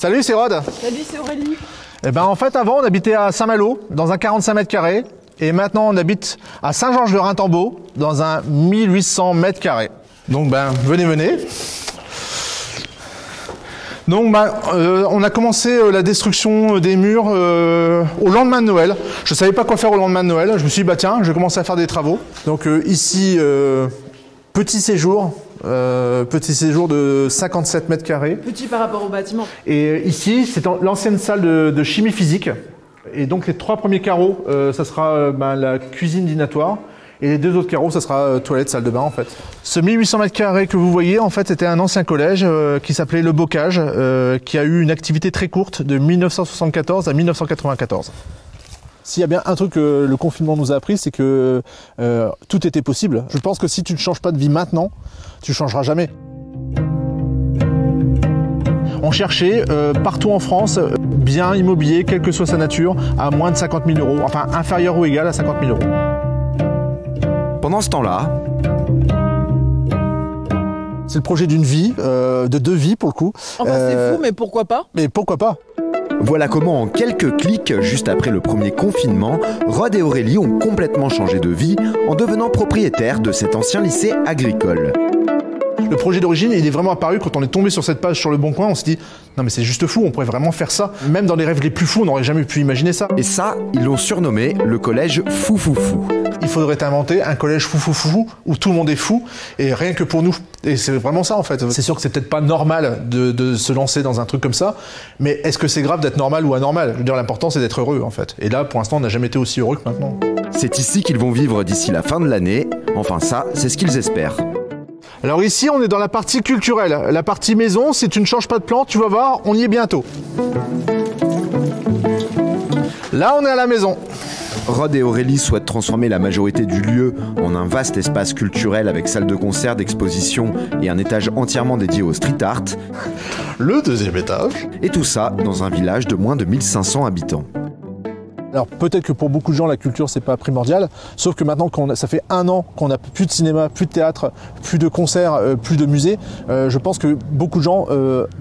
Salut, c'est Rod. Salut, c'est Aurélie. Eh ben, en fait, avant, on habitait à Saint-Malo, dans un 45 mètres carrés. Et maintenant, on habite à Saint-Georges-de-Raintembault, dans un 1800 mètres carrés. Donc, ben, venez. Donc, on a commencé la destruction des murs au lendemain de Noël. Je ne savais pas quoi faire au lendemain de Noël. Je me suis dit, bah tiens, je vais commencer à faire des travaux. Donc, ici, petit séjour de 57 mètres carrés. Petit par rapport au bâtiment. Et ici, c'est l'ancienne salle de chimie physique. Et donc, les 3 premiers carreaux, ça sera la cuisine dînatoire. Et les 2 autres carreaux, ça sera toilette, salle de bain en fait. Ce 1800 mètres carrés que vous voyez, en fait, c'était un ancien collège qui s'appelait Le Bocage, qui a eu une activité très courte de 1974 à 1994. S'il y a bien un truc que le confinement nous a appris, c'est que tout était possible. Je pense que si tu ne changes pas de vie maintenant, tu ne changeras jamais. On cherchait partout en France, bien immobilier, quelle que soit sa nature, à moins de 50 000 euros, enfin inférieur ou égal à 50 000 euros. Pendant ce temps-là, c'est le projet d'une vie, de 2 vies pour le coup. Enfin, c'est fou, mais pourquoi pas? Mais pourquoi pas? voilà comment en quelques clics, juste après le premier confinement, Rod et Aurélie ont complètement changé de vie en devenant propriétaires de cet ancien lycée agricole. Le projet d'origine, il est vraiment apparu quand on est tombé sur cette page sur Le Bon Coin, on s'est dit non mais c'est juste fou, on pourrait vraiment faire ça. Même dans les rêves les plus fous, on n'aurait jamais pu imaginer ça. Et ça, ils l'ont surnommé le collège Foufoufou. Il faudrait inventer un collège fou où tout le monde est fou et rien que pour nous. Et c'est vraiment ça en fait. C'est sûr que c'est peut-être pas normal de se lancer dans un truc comme ça, mais est-ce que c'est grave d'être normal ou anormal? Je veux dire, l'important c'est d'être heureux en fait. Et là, pour l'instant, on n'a jamais été aussi heureux que maintenant. C'est ici qu'ils vont vivre d'ici la fin de l'année. Enfin ça, c'est ce qu'ils espèrent. Alors ici, on est dans la partie culturelle. La partie maison, si tu ne changes pas de plan, tu vas voir, on y est bientôt. Là, on est à la maison. Rod et Aurélie souhaitent transformer la majorité du lieu en un vaste espace culturel avec salle de concert, d'exposition et un étage entièrement dédié au street art. Le 2e étage. Et tout ça dans un village de moins de 1500 habitants. Alors peut-être que pour beaucoup de gens la culture c'est pas primordial, sauf que maintenant ça fait 1 an qu'on n'a plus de cinéma, plus de théâtre, plus de concerts, plus de musées, je pense que beaucoup de gens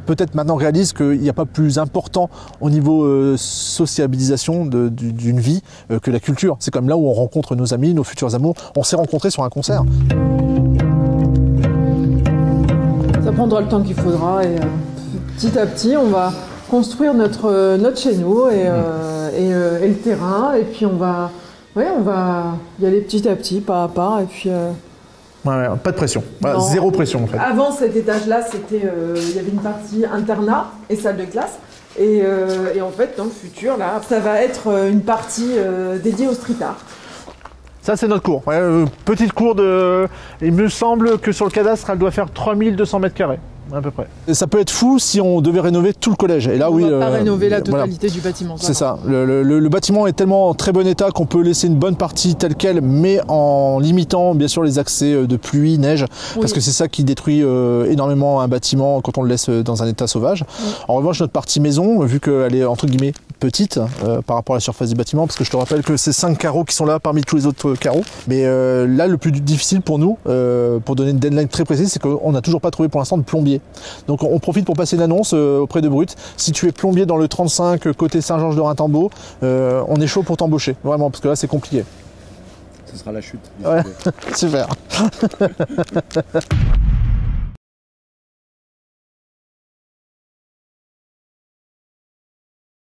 peut-être maintenant réalisent qu'il n'y a pas plus important au niveau sociabilisation d'une vie que la culture. C'est comme là où on rencontre nos amis, nos futurs amours. On s'est rencontrés sur un concert. Ça prendra le temps qu'il faudra et petit à petit on va construire notre chez nous et le terrain, et puis on va y aller petit à petit, pas à pas, et puis... Ouais, pas de pression, voilà, zéro pression en fait. Avant cet étage-là, il y avait une partie internat et salle de classe, et en fait, dans le futur, là, ça va être une partie dédiée au street art. Ça c'est notre cour, petite cour il me semble que sur le cadastre, elle doit faire 3200 mètres carrés. À peu près. Et ça peut être fou si on devait rénover tout le collège. Et là, on va pas rénover la totalité du bâtiment. C'est ça. Le bâtiment est tellement en très bon état qu'on peut laisser une bonne partie telle quelle, mais en limitant bien sûr les accès de pluie, neige, parce que c'est ça qui détruit énormément un bâtiment quand on le laisse dans un état sauvage. En revanche, notre partie maison, vu qu'elle est entre guillemets petite par rapport à la surface du bâtiment, parce que je te rappelle que c'est 5 carreaux qui sont là parmi tous les autres carreaux. Mais là, le plus difficile pour nous, pour donner une deadline très précise, c'est qu'on n'a toujours pas trouvé pour l'instant de plombier. Donc on profite pour passer une annonce auprès de Brut. Si tu es plombier dans le 35 côté Saint-Georges-de-Raintembault, on est chaud pour t'embaucher, vraiment, parce que là c'est compliqué. Ce sera la chute. Ouais, super.